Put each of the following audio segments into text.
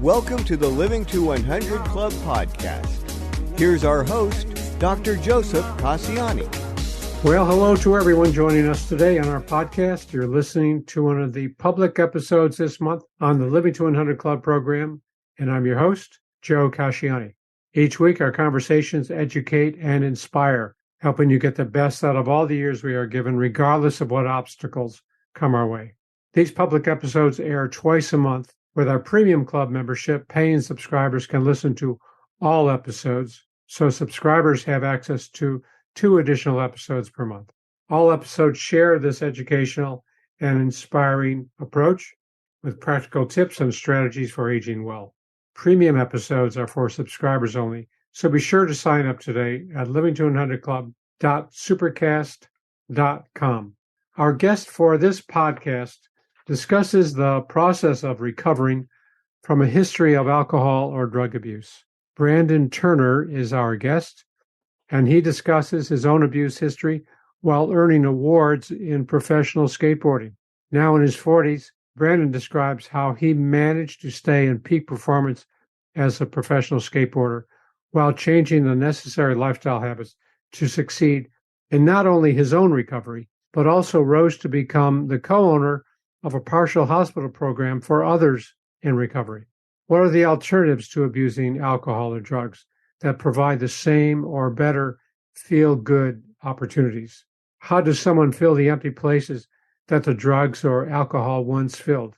Welcome to the Living to 100 Club podcast. Here's our host, Dr. Joseph Cassiani. Well, hello to everyone joining us today on our podcast. You're listening to one of the public episodes this month on the Living to 100 Club program, and I'm your host, Joe Cassiani. Each week, our conversations educate and inspire, helping you get the best out of all the years we are given, regardless of what obstacles come our way. These public episodes air twice a month. With our premium club membership, paying subscribers can listen to all episodes, so subscribers have access to 2 additional episodes per month. All episodes share this educational and inspiring approach with practical tips and strategies for aging well. Premium episodes are for subscribers only, so be sure to sign up today at living200club.supercast.com. Our guest for this podcast discusses the process of recovering from a history of alcohol or drug abuse. Brandon Turner is our guest, and he discusses his own abuse history while earning awards in professional skateboarding. Now in his 40s, Brandon describes how he managed to stay in peak performance as a professional skateboarder while changing the necessary lifestyle habits to succeed in not only his own recovery, but also rose to become the co-owner of a partial hospital program for others in recovery. What are the alternatives to abusing alcohol or drugs that provide the same or better feel-good opportunities? How does someone fill the empty places that the drugs or alcohol once filled?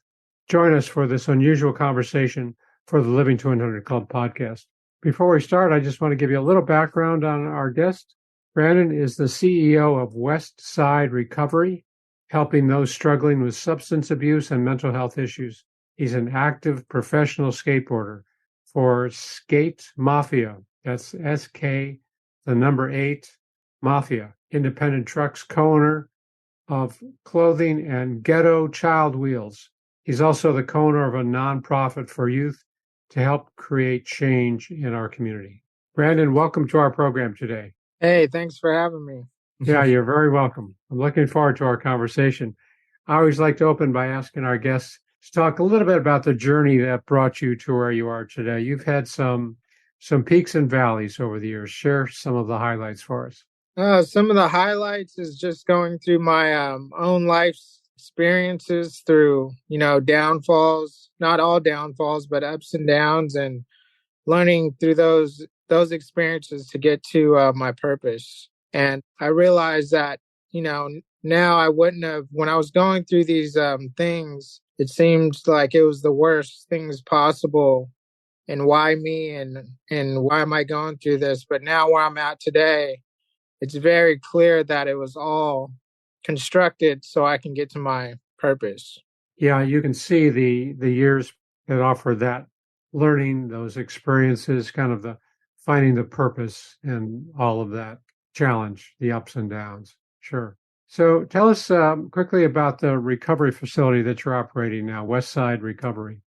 Join us for this unusual conversation for the Living to 100 Club podcast. Before we start, I just want to give you a little background on our guest. Brandon is the CEO of Westside Recovery, helping those struggling with substance abuse and mental health issues. He's an active professional skateboarder for Skate Mafia. That's SK, the number 8, Mafia. Independent Trucks co-owner of clothing and Ghetto Child Wheels. He's also the co-owner of a nonprofit for youth to help create change in our community. Brandon, welcome to our program today. Hey, thanks for having me. Yeah, you're very welcome. I'm looking forward to our conversation. I always like to open by asking our guests to talk a little bit about the journey that brought you to where you are today. You've had some peaks and valleys over the years. Share some of the highlights for us. Some of the highlights is just going through my own life's experiences through, downfalls, not all downfalls, but ups and downs, and learning through those experiences to get to my purpose. And I realized that, now I wouldn't have, when I was going through these things, it seemed like it was the worst things possible. And why me and why am I going through this? But now where I'm at today, it's very clear that it was all constructed so I can get to my purpose. Yeah, you can see the years that offer that learning, those experiences, kind of the finding the purpose and all of that challenge, the ups and downs. Sure. So tell us quickly about the recovery facility that you're operating now, Westside Recovery.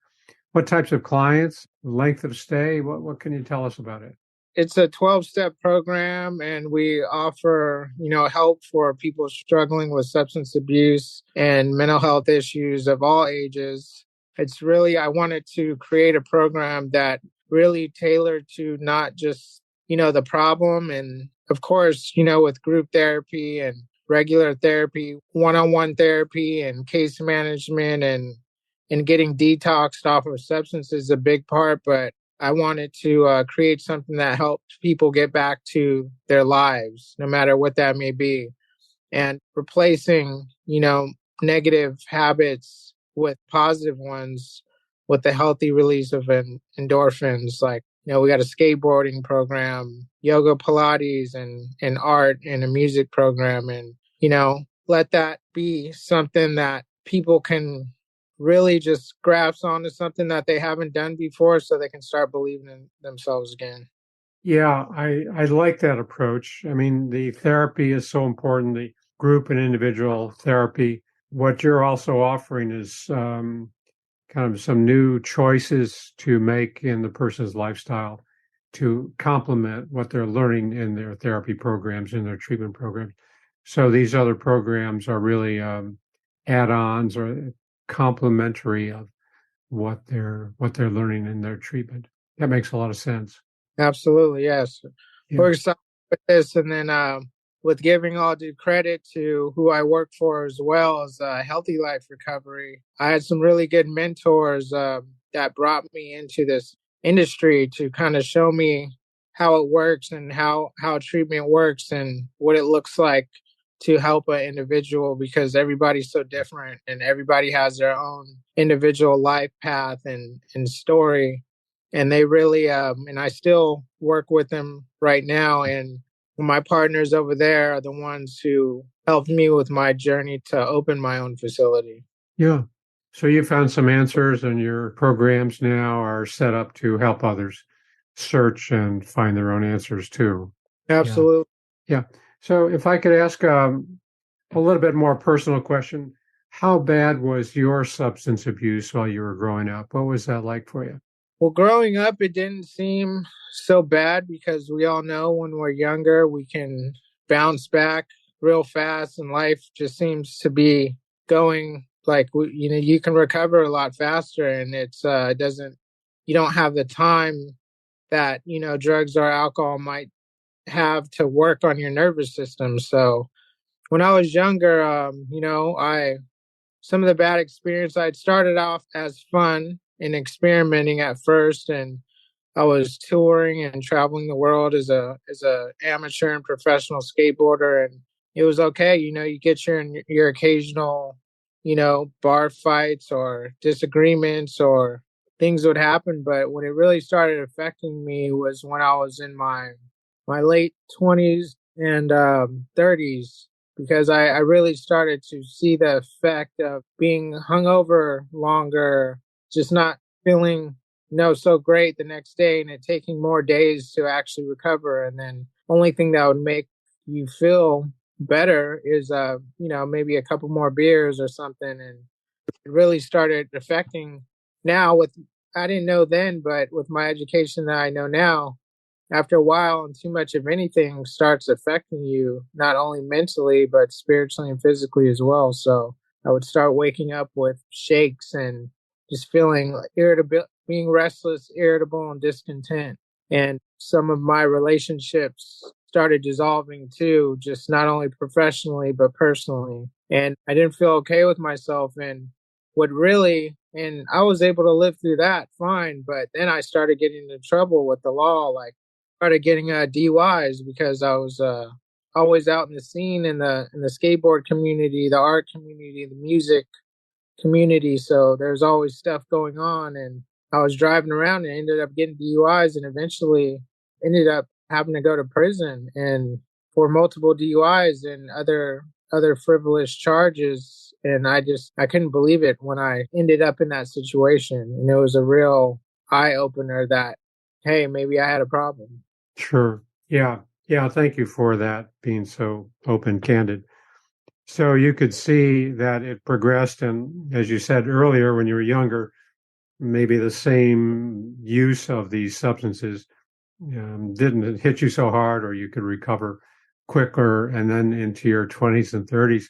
What types of clients, length of stay? What can you tell us about it? It's a 12-step program, and we offer, help for people struggling with substance abuse and mental health issues of all ages. It's really, I wanted to create a program that really tailored to not just, the problem. And of course, with group therapy and regular therapy, one-on-one therapy and case management and getting detoxed off of substances is a big part. But I wanted to create something that helped people get back to their lives, no matter what that may be, and replacing, negative habits with positive ones with the healthy release of endorphins. Like, we got a skateboarding program, yoga, Pilates, and art, and a music program. And, let that be something that people can really just grasp onto, something that they haven't done before, so they can start believing in themselves again. Yeah, I like that approach. I mean, the therapy is so important, the group and individual therapy. What you're also offering is kind of some new choices to make in the person's lifestyle to complement what they're learning in their therapy programs, in their treatment programs. So these other programs are really add-ons or complementary of what they're learning in their treatment. That makes a lot of sense. Absolutely, yes. Yeah. We're excited with this, and then with giving all due credit to who I work for as well as Healthy Life Recovery. I had some really good mentors that brought me into this industry to kind of show me how it works and how treatment works and what it looks like to help an individual, because everybody's so different and everybody has their own individual life path and story. And they really and I still work with them right now, and my partners over there are the ones who helped me with my journey to open my own facility. Yeah. So you found some answers, and your programs now are set up to help others search and find their own answers too. Yeah. Absolutely. Yeah. So if I could ask a little bit more personal question, how bad was your substance abuse while you were growing up? What was that like for you? Well, growing up, it didn't seem so bad because we all know when we're younger, we can bounce back real fast, and life just seems to be going like, you can recover a lot faster, and it doesn't, you don't have the time that, drugs or alcohol might have to work on your nervous system. So when I was younger, some of the bad experience, I'd started off as fun and experimenting at first, and I was touring and traveling the world as a amateur and professional skateboarder, and it was okay. You get your occasional, bar fights or disagreements or things would happen, but when it really started affecting me was when I was in my late 20s and 30s, because I really started to see the effect of being hungover longer, just not feeling so great the next day, and it taking more days to actually recover. And then only thing that would make you feel better is maybe a couple more beers or something. And it really started affecting now with, I didn't know then, but with my education that I know now, after a while and too much of anything starts affecting you, not only mentally, but spiritually and physically as well. So I would start waking up with shakes and just feeling irritable, being restless, irritable, and discontent. And some of my relationships started dissolving too, just not only professionally, but personally. And I didn't feel okay with myself. And I was able to live through that fine. But then I started getting into trouble with the law, like started getting DUIs because I was always out in the scene in the skateboard community, the art community, the music community. So there's always stuff going on, and I was driving around and ended up getting DUIs, and eventually ended up having to go to prison and for multiple DUIs and other frivolous charges. And I couldn't believe it when I ended up in that situation, and it was a real eye opener that, hey, maybe I had a problem. Sure. Yeah. Yeah. Thank you for that, being so open, candid. So you could see that it progressed. And as you said earlier, when you were younger, maybe the same use of these substances didn't hit you so hard, or you could recover quicker. And then into your 20s and 30s,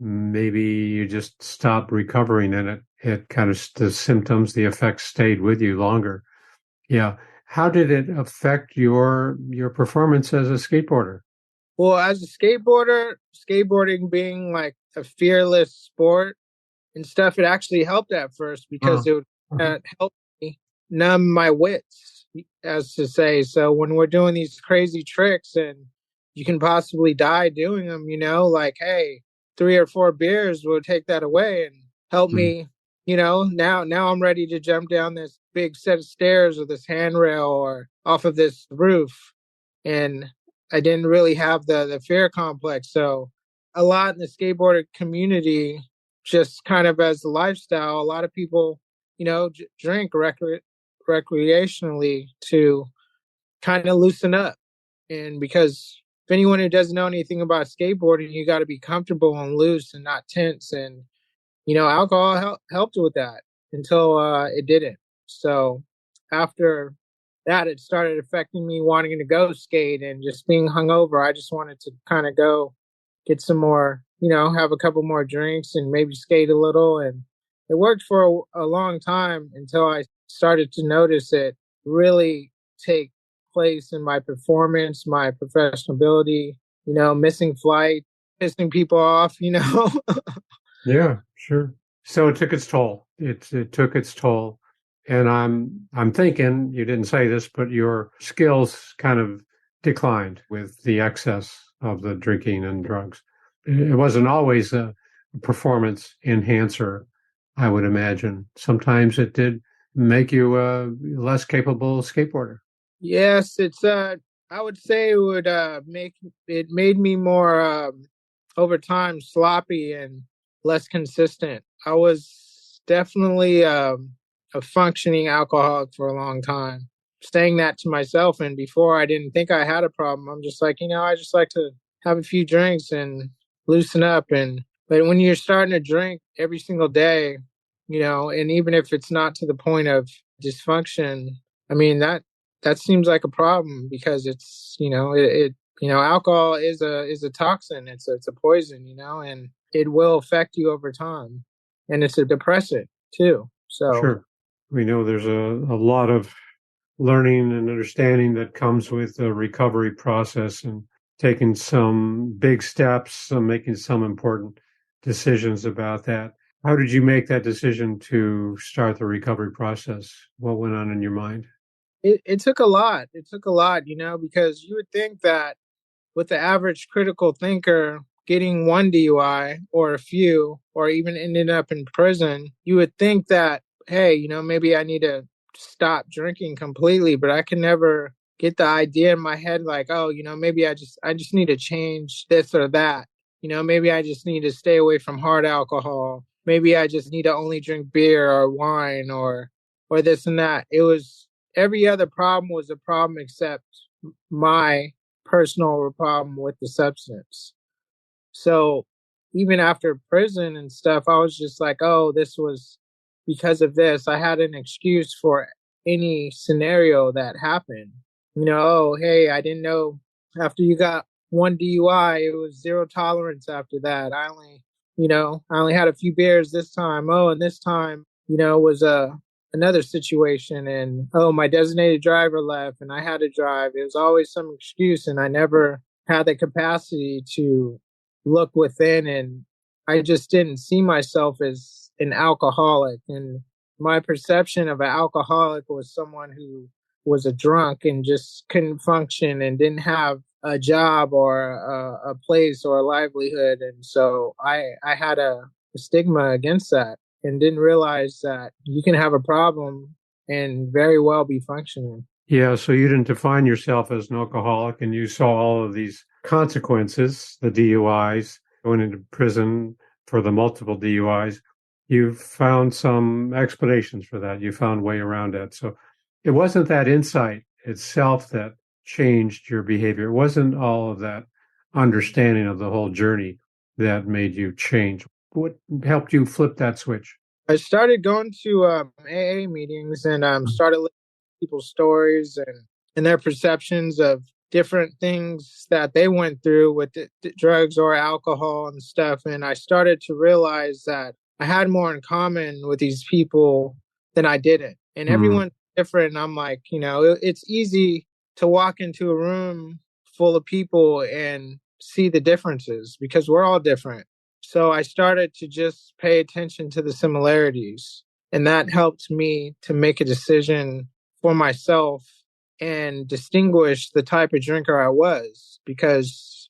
maybe you just stopped recovering, and it kind of, the symptoms, the effects stayed with you longer. Yeah. How did it affect your performance as a skateboarder? Well, as a skateboarder, skateboarding being like a fearless sport and stuff, it actually helped at first because it would help me numb my wits, as to say. So when we're doing these crazy tricks and you can possibly die doing them, like, hey, 3 or 4 beers will take that away and help me. Now I'm ready to jump down this big set of stairs or this handrail or off of this roof. And I didn't really have the fear complex. So a lot in the skateboarder community, just kind of as a lifestyle, a lot of people, drink recreationally to kind of loosen up. And because if anyone who doesn't know anything about skateboarding, you got to be comfortable and loose and not tense. And, alcohol helped with that until it didn't. So after that, it started affecting me wanting to go skate and just being hungover. I just wanted to kind of go get some more, have a couple more drinks and maybe skate a little. And it worked for a long time until I started to notice it really take place in my performance, my professional ability, missing flight, pissing people off. Yeah, sure. So it took its toll. It took its toll. And I'm thinking, you didn't say this, but your skills kind of declined with the excess of the drinking and drugs. It wasn't always a performance enhancer, I would imagine. Sometimes it did make you a less capable skateboarder. Yes, I would say it would made me more over time sloppy and less consistent. I was definitely a functioning alcoholic for a long time, saying that to myself. And before I didn't think I had a problem. I'm just like, I just like to have a few drinks and loosen up. But when you're starting to drink every single day, and even if it's not to the point of dysfunction, I mean that seems like a problem because it's alcohol is a toxin, it's a poison, and it will affect you over time, and it's a depressant too. So Sure. We know there's a lot of learning and understanding that comes with the recovery process and taking some big steps and making some important decisions about that. How did you make that decision to start the recovery process? What went on in your mind? it took a lot. It took a lot, because you would think that with the average critical thinker getting one DUI or a few, or even ending up in prison, you would think that, hey, maybe I need to stop drinking completely, but I can never get the idea in my head like, oh, maybe I just need to change this or that. Maybe I just need to stay away from hard alcohol. Maybe I just need to only drink beer or wine or this and that. It was every other problem was a problem except my personal problem with the substance. So even after prison and stuff, I was just like, oh, this was because of this. I had an excuse for any scenario that happened. Oh, hey, I didn't know after you got one DUI, it was zero tolerance after that. I only had a few beers this time. Oh, and this time, was another situation, and oh, my designated driver left and I had to drive. It was always some excuse, and I never had the capacity to look within, and I just didn't see myself as an alcoholic. And my perception of an alcoholic was someone who was a drunk and just couldn't function and didn't have a job or a place or a livelihood. And so I had a stigma against that and didn't realize that you can have a problem and very well be functioning. Yeah, so you didn't define yourself as an alcoholic and you saw all of these consequences, the DUIs, going into prison for the multiple DUIs. You found some explanations for that. You found a way around it. So it wasn't that insight itself that changed your behavior. It wasn't all of that understanding of the whole journey that made you change. What helped you flip that switch? I started going to AA meetings and started listening to people's stories and their perceptions of different things that they went through with the drugs or alcohol and stuff. And I started to realize that I had more in common with these people than I didn't. And everyone's different. And I'm like, it's easy to walk into a room full of people and see the differences because we're all different. So I started to just pay attention to the similarities. And that helped me to make a decision for myself and distinguish the type of drinker I was, because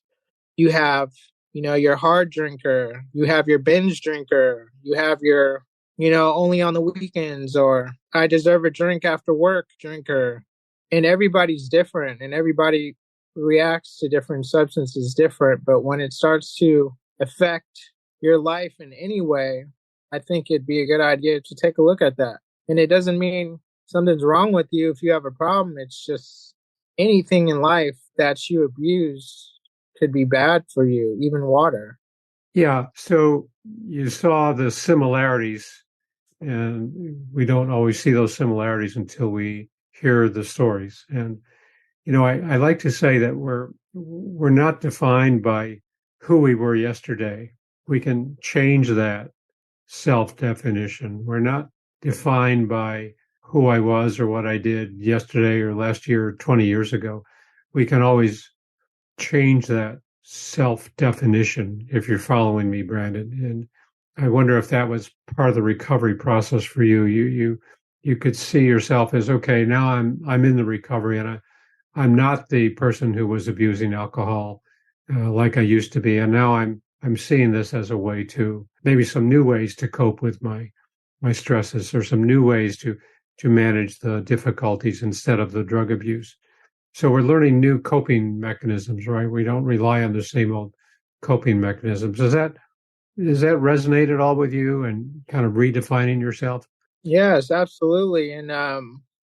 you have, your hard drinker, you have your binge drinker, you have your, only on the weekends or I deserve a drink after work drinker. And everybody's different and everybody reacts to different substances different. But when it starts to affect your life in any way, I think it'd be a good idea to take a look at that. And it doesn't mean something's wrong with you if you have a problem. It's just anything in life that you abuse could be bad for you, even water. Yeah. So you saw the similarities, and we don't always see those similarities until we hear the stories. And, I like to say that we're not defined by who we were yesterday. We can change that self-definition. We're not defined by who I was or what I did yesterday or last year or 20 years ago. We can always change that self-definition, if you're following me, Brandon. And I wonder if that was part of the recovery process for you. You could see yourself as, okay, now I'm in the recovery, and I'm not the person who was abusing alcohol like I used to be, and now I'm seeing this as a way to maybe some new ways to cope with my stresses, or some new ways to manage the difficulties instead of the drug abuse. So we're learning new coping mechanisms, right? We don't rely on the same old coping mechanisms. Does that resonate at all with you, and kind of redefining yourself? Yes, absolutely. And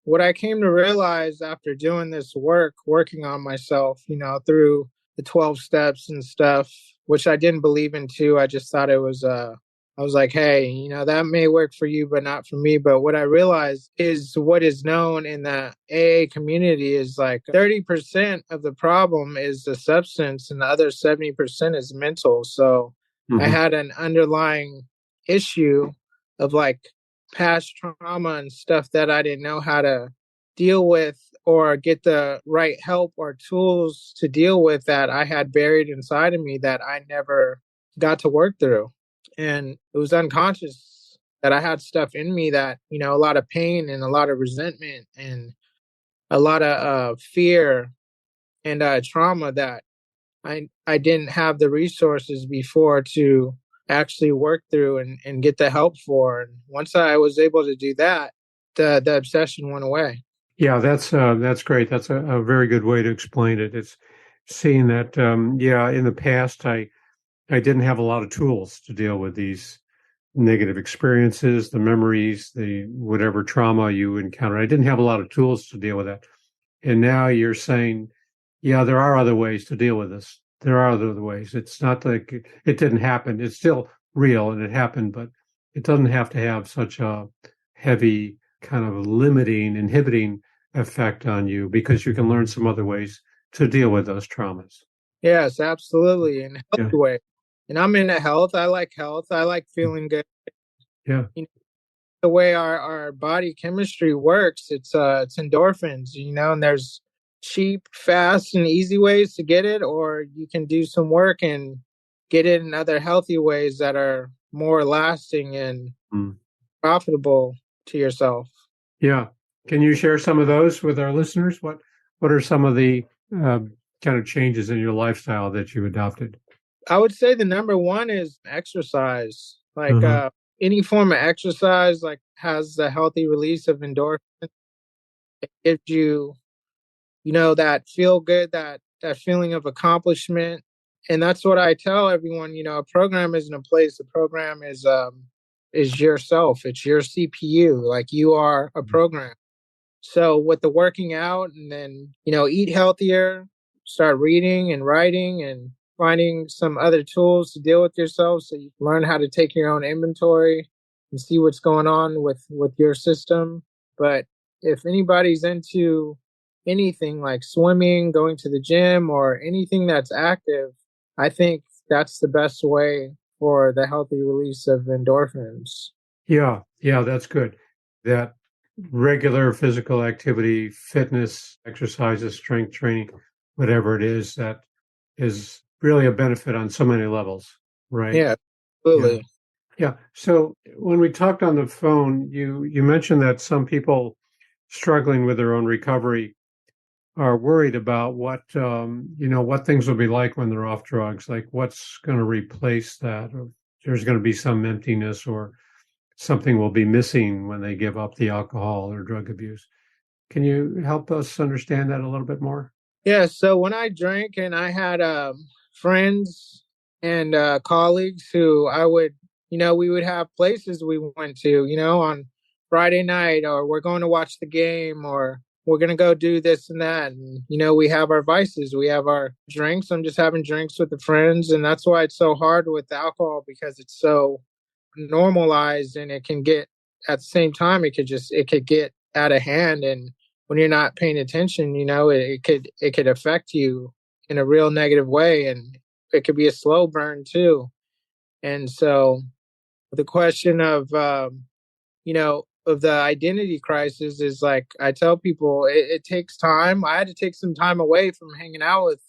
what I came to realize after doing this work, working on myself, through the 12 steps and stuff, which I didn't believe in too. I just thought it was, I was like, hey, that may work for you, but not for me. But what I realized is what is known in the AA community is like 30% of the problem is the substance and the other 70% is mental. So I had an underlying issue of like past trauma and stuff that I didn't know how to deal with or get the right help or tools to deal with, that I had buried inside of me that I never got to work through. And it was unconscious that I had stuff in me that, a lot of pain and a lot of resentment and a lot of fear and trauma that I didn't have the resources before to actually work through and get the help for. And once I was able to do that, the obsession went away. Yeah, that's great. That's a very good way to explain it. It's seeing that, in the past, I didn't have a lot of tools to deal with these negative experiences, the memories, the whatever trauma you encounter. I didn't have a lot of tools to deal with that. And now you're saying, yeah, there are other ways to deal with this. There are other ways. It's not like it didn't happen. It's still real and it happened, but it doesn't have to have such a heavy kind of inhibiting effect on you, because you can learn some other ways to deal with those traumas. Yes, absolutely. In a healthy way. And I'm into health. I like health. I like feeling good. Yeah. The way our body chemistry works, it's endorphins, and there's cheap, fast, and easy ways to get it, or you can do some work and get it in other healthy ways that are more lasting and profitable to yourself. Yeah. Can you share some of those with our listeners? What are some of the kind of changes in your lifestyle that you adopted? I would say the number one is exercise. Like any form of exercise, like, has the healthy release of endorphins. It gives you, that feel good, that feeling of accomplishment. And that's what I tell everyone. A program isn't a place. A program is yourself. It's your CPU. Like, you are a program. So with the working out, and then, eat healthier, start reading and writing and finding some other tools to deal with yourself, so you learn how to take your own inventory and see what's going on with your system. But if anybody's into anything like swimming, going to the gym, or anything that's active, I think that's the best way for the healthy release of endorphins. Yeah, that's good. That regular physical activity, fitness, exercises, strength training, whatever it is, that is really a benefit on so many levels, right? Yeah, absolutely. Yeah. So when we talked on the phone, you mentioned that some people struggling with their own recovery are worried about what things will be like when they're off drugs, like what's going to replace that, or there's going to be some emptiness, or something will be missing when they give up the alcohol or drug abuse. Can you help us understand that a little bit more? Yeah. So when I drank, and I had friends and colleagues who I would, we would have places we went to, on Friday night, or we're going to watch the game, or we're going to go do this and that. And, we have our vices, we have our drinks. I'm just having drinks with the friends. And that's why it's so hard with alcohol, because it's so normalized, and it can get, at the same time, it could get out of hand. And when you're not paying attention, it could affect you in a real negative way. And it could be a slow burn too. And so the question of, of the identity crisis is like, I tell people it takes time. I had to take some time away from hanging out with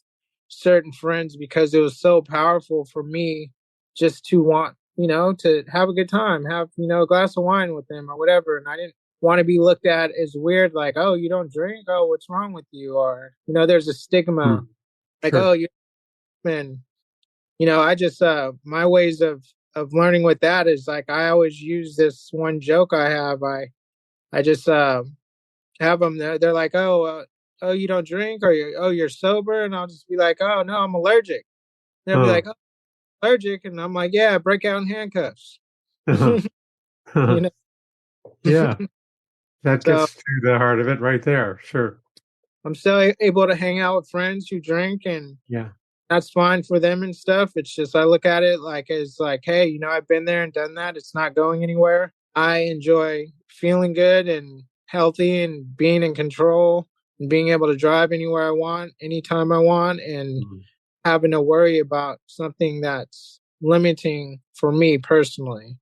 certain friends because it was so powerful for me just to want, to have a good time, have, a glass of wine with them or whatever. And I didn't want to be looked at as weird, like, oh, you don't drink? Oh, what's wrong with you? Or, there's a stigma Mm, like, oh, sure. you're, man, I just, my ways of learning with that is like, I always use this one joke I have. I just have them. They're like, oh, you don't drink, or you're sober, and I'll just be like, oh no, I'm allergic. They'll be Uh, like, oh, allergic, and I'm like, yeah, break out in handcuffs. uh-huh. you know, Yeah, that so gets to the heart of it right there. Sure. I'm still able to hang out with friends who drink, and Yeah. that's fine for them and stuff. It's just I look at it like as like, hey, I've been there and done that. It's not going anywhere. I enjoy feeling good and healthy and being in control and being able to drive anywhere I want, anytime I want, and Mhm. having to worry about something that's limiting for me personally.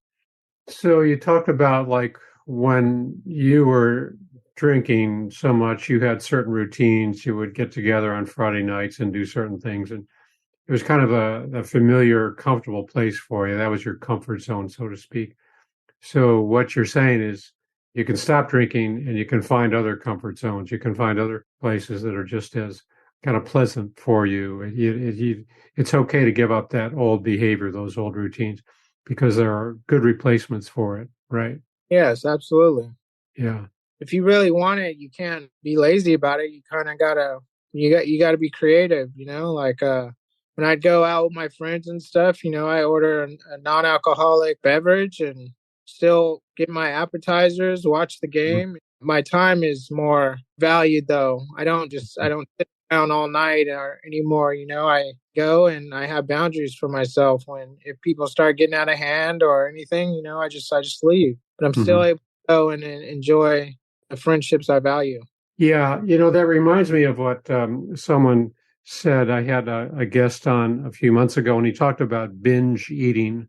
So you talked about like when you were drinking so much, you had certain routines. You would get together on Friday nights and do certain things, and it was kind of a familiar, comfortable place for you. That was your comfort zone, so to speak. So what you're saying is you can stop drinking and you can find other comfort zones. You can find other places that are just as kind of pleasant for you. It's okay to give up that old behavior, those old routines, because there are good replacements for it, right? Yes, absolutely. Yeah. If you really want it, you can't be lazy about it. You kind of gotta you gotta be creative. Like when I'd go out with my friends and stuff, I order a non-alcoholic beverage and still get my appetizers, watch the game. My time is more valued though. I don't sit down all night or anymore. I go and I have boundaries for myself. When if people start getting out of hand or anything, I just leave. But I'm still Mm-hmm. able to go and enjoy the friendships I value. Yeah, that reminds me of what someone said. I had a guest on a few months ago, and he talked about binge eating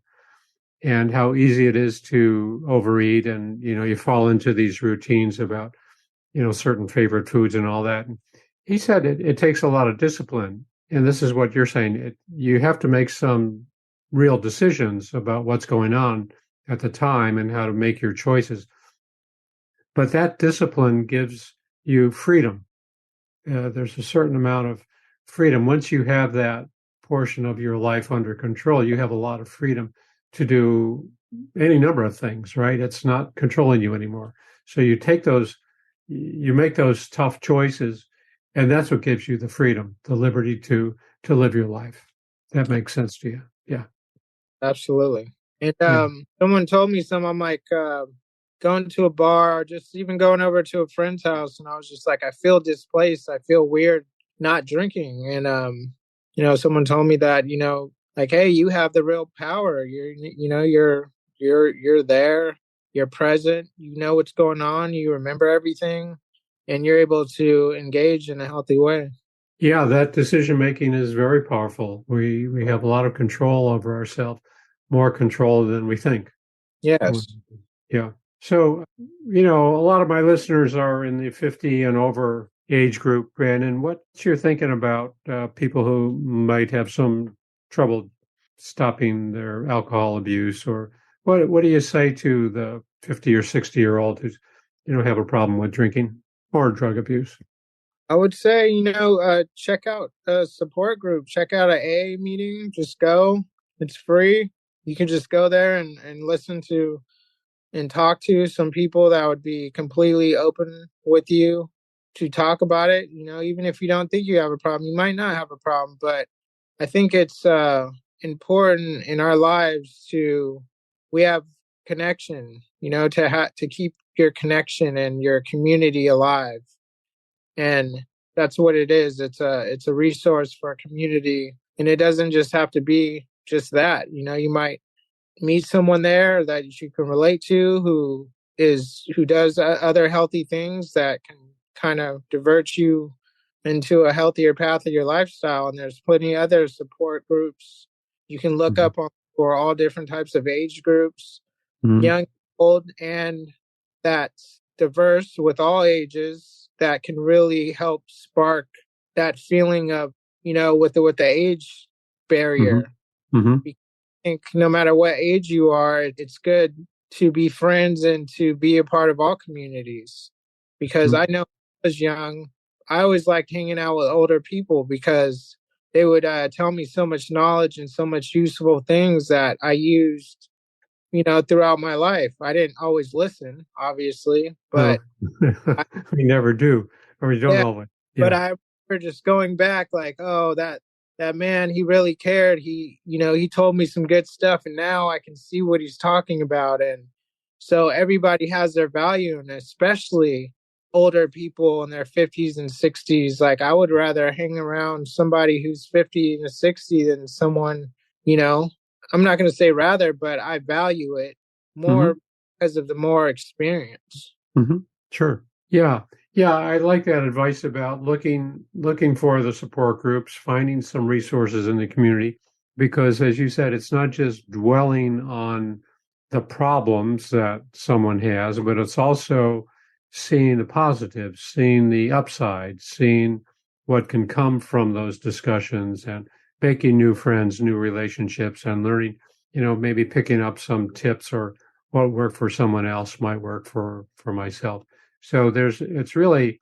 and how easy it is to overeat. And, you fall into these routines about, certain favorite foods and all that. And he said it takes a lot of discipline. And this is what you're saying. You have to make some real decisions about what's going on at the time and how to make your choices. But that discipline gives you freedom. There's a certain amount of freedom. Once you have that portion of your life under control, you have a lot of freedom to do any number of things, right? It's not controlling you anymore. So you make those tough choices, and that's what gives you the freedom, the liberty to live your life. That makes sense to you. Yeah. Absolutely. And Yeah. someone told me some. I'm like going to a bar, or just even going over to a friend's house, and I was just like, I feel displaced. I feel weird not drinking. And someone told me that like, hey, you have the real power. You're there. You're present. You know what's going on. You remember everything, and you're able to engage in a healthy way. Yeah, that decision making is very powerful. We have a lot of control over ourselves, more control than we think. Yes. Yeah. So, a lot of my listeners are in the 50 and over age group, Brandon. What's your thinking about people who might have some trouble stopping their alcohol abuse, or what do you say to the 50 or 60-year-old who's, have a problem with drinking or drug abuse? I would say, check out a support group, check out a AA meeting, just go. It's free. You can just go there and listen to and talk to some people that would be completely open with you to talk about it. Even if you don't think you have a problem, you might not have a problem, but I think it's important in our lives we have connection, to keep your connection and your community alive. And that's what it is. It's a resource for a community, and it doesn't just have to be just that. You might meet someone there that you can relate to who does other healthy things that can kind of divert you into a healthier path of your lifestyle. And there's plenty other support groups you can look Mhm. up on for all different types of age groups, Mm-hmm. young, old, and that's diverse with all ages, that can really help spark that feeling of, with the age barrier. Mm-hmm. I think no matter what age you are, it's good to be friends and to be a part of all communities. Because I know when I was young, I always liked hanging out with older people because they would tell me so much knowledge and so much useful things that I used, throughout my life. I didn't always listen, obviously, No, but I, we never do, or we don't yeah, always. but Yeah. I remember just going back like, oh, that man, he really cared. He told me some good stuff, and now I can see what he's talking about. And so everybody has their value, and especially older people in their 50s and 60s. Like, I would rather hang around somebody who's 50 and 60 than someone, you know, I'm not going to say rather, but I value it Mm-hmm. more because of the more experience. Mm-hmm. Sure. Yeah. Yeah. I like that advice about looking for the support groups, finding some resources in the community, because as you said, it's not just dwelling on the problems that someone has, but it's also seeing the positives, seeing the upside, seeing what can come from those discussions and making new friends, new relationships, and learning, maybe picking up some tips or what worked for someone else might work for myself. So it's really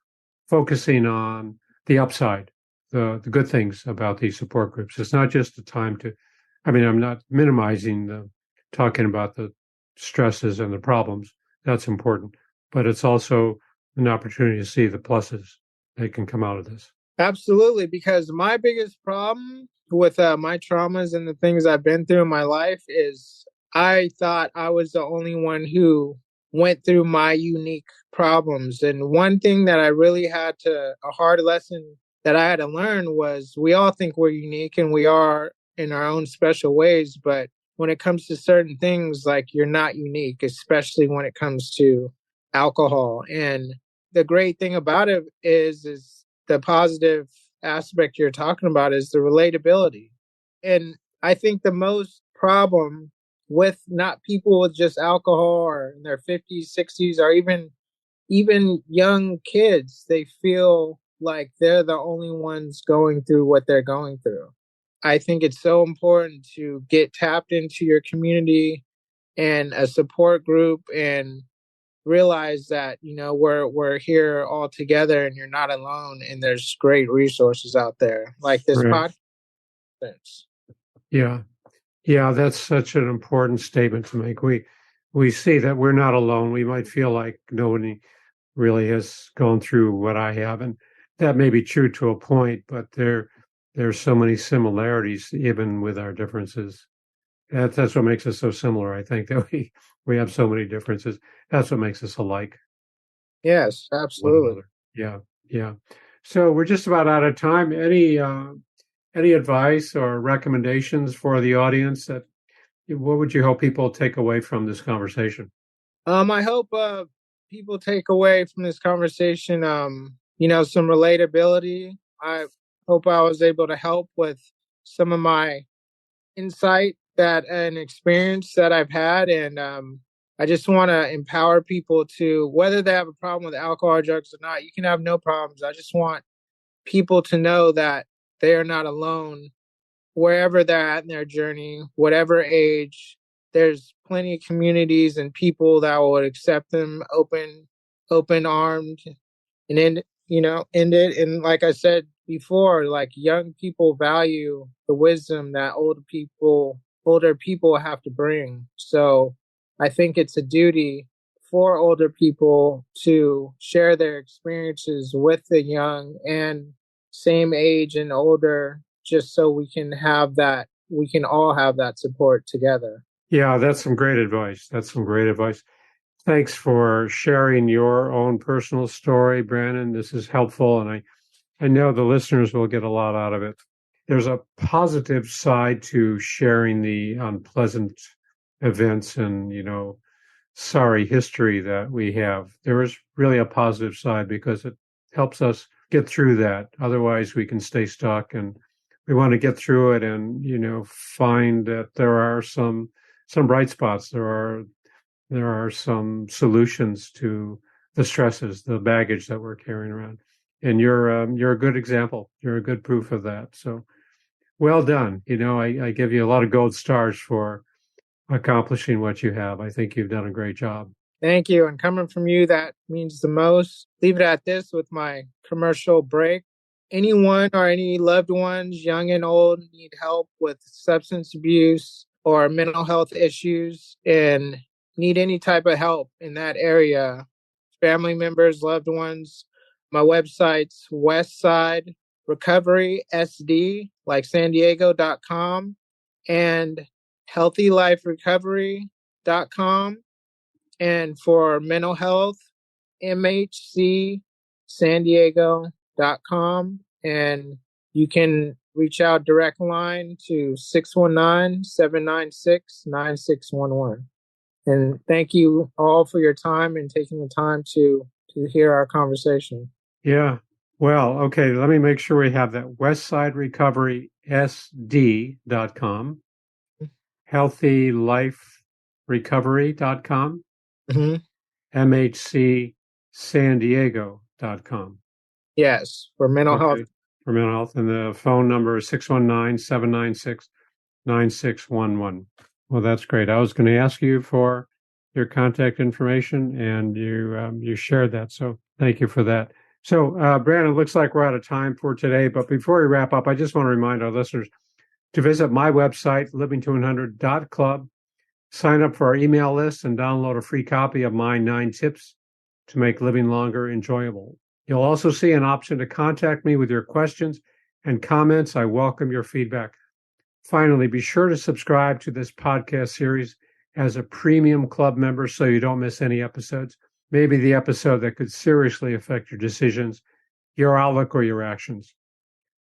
focusing on the upside, the good things about these support groups. It's not just a time to, I mean, I'm not minimizing the talking about the stresses and the problems. That's important, but it's also an opportunity to see the pluses that can come out of this. Absolutely, because my biggest problem with my traumas and the things I've been through in my life is I thought I was the only one who went through my unique problems. And one thing that I really a hard lesson that I had to learn was we all think we're unique and we are in our own special ways. But when it comes to certain things, like, you're not unique, especially when it comes to alcohol. And the great thing about it is the positive aspect you're talking about is the relatability. And I think the most problem with not people with just alcohol or in their 50s, 60s, or even young kids, they feel like they're the only ones going through what they're going through. I think it's so important to get tapped into your community and a support group and realize that we're here all together and you're not alone, and there's great resources out there like this Right. podcast. Yeah. Yeah, that's such an important statement to make. We see that we're not alone. We might feel like nobody really has gone through what I have, and that may be true to a point, but there's so many similarities even with our differences. That's what makes us so similar. I think that we have so many differences. That's what makes us alike Yes, one absolutely. another. Yeah, yeah. So we're just about out of time. Any advice or recommendations for the audience that what would you hope people take away from this conversation? I hope people take away from this conversation some relatability. I hope I was able to help with some of my insight that and experience that I've had. And I just want to empower people to, whether they have a problem with alcohol or drugs or not, you can have no problems. I just want people to know that they are not alone wherever they're at in their journey, whatever age. There's plenty of communities and people that will accept them open armed and end it. And like I said before, like, young people value the wisdom that older people have to bring. So I think it's a duty for older people to share their experiences with the young and same age and older, just so we can all have that support together. Yeah, that's some great advice. That's some great advice. Thanks for sharing your own personal story, Brandon. This is helpful, and I know the listeners will get a lot out of it. There's a positive side to sharing the unpleasant events and, sorry history that we have. There is really a positive side because it helps us get through that. Otherwise, we can stay stuck and we want to get through it and, find that there are some bright spots. There are some solutions to the stresses, the baggage that we're carrying around. And you're a good example. You're a good proof of that. So well done. I give you a lot of gold stars for accomplishing what you have. I think you've done a great job. Thank you. And coming from you, that means the most. Leave it at this with my commercial break. Anyone or any loved ones, young and old, need help with substance abuse or mental health issues and need any type of help in that area, family members, loved ones, my website's Westside Recovery SD, like San Diego.com, and healthyliferecovery.com. And for mental health, mhcsandiego.com. And you can reach out direct line to 619-796-9611. And thank you all for your time and taking the time to hear our conversation. Yeah. Well, okay. Let me make sure we have that. WestsideRecoverySD.com, healthyliferecovery.com, mhcsandiego.com. Yes, for mental health. For mental health. And the phone number is 619-796-9611. Well, that's great. I was going to ask you for your contact information, and you shared that. So thank you for that. So, Brandon, it looks like we're out of time for today. But before we wrap up, I just want to remind our listeners to visit my website, living200.club, sign up for our email list, and download a free copy of my 9 tips to make living longer enjoyable. You'll also see an option to contact me with your questions and comments. I welcome your feedback. Finally, be sure to subscribe to this podcast series as a premium club member so you don't miss any episodes, maybe the episode that could seriously affect your decisions, your outlook, or your actions.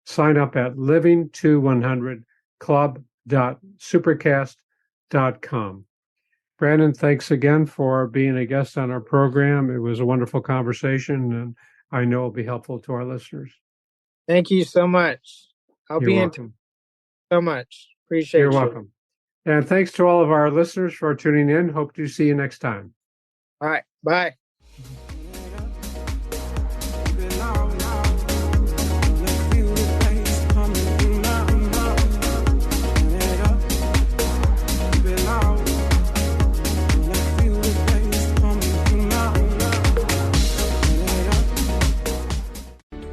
Sign up at living200club.supercast.com. Brandon, thanks again for being a guest on our program. It was a wonderful conversation, and I know it'll be helpful to our listeners. Thank you so much. I'll be in so much. Appreciate you. You're welcome. And thanks to all of our listeners for tuning in. Hope to see you next time. All right. Bye.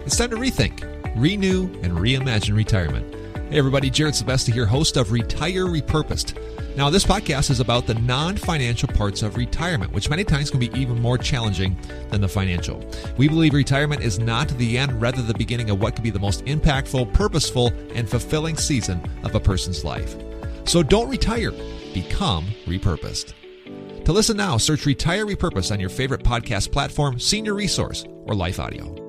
It's time to rethink, renew, and reimagine retirement. Hey everybody, Jared Sylvester here, host of Retire Repurposed. Now this podcast is about the non-financial parts of retirement, which many times can be even more challenging than the financial. We believe retirement is not the end, rather the beginning of what could be the most impactful, purposeful, and fulfilling season of a person's life. So don't retire, become repurposed. To listen now, search Retire Repurposed on your favorite podcast platform, Senior Resource, or Life Audio.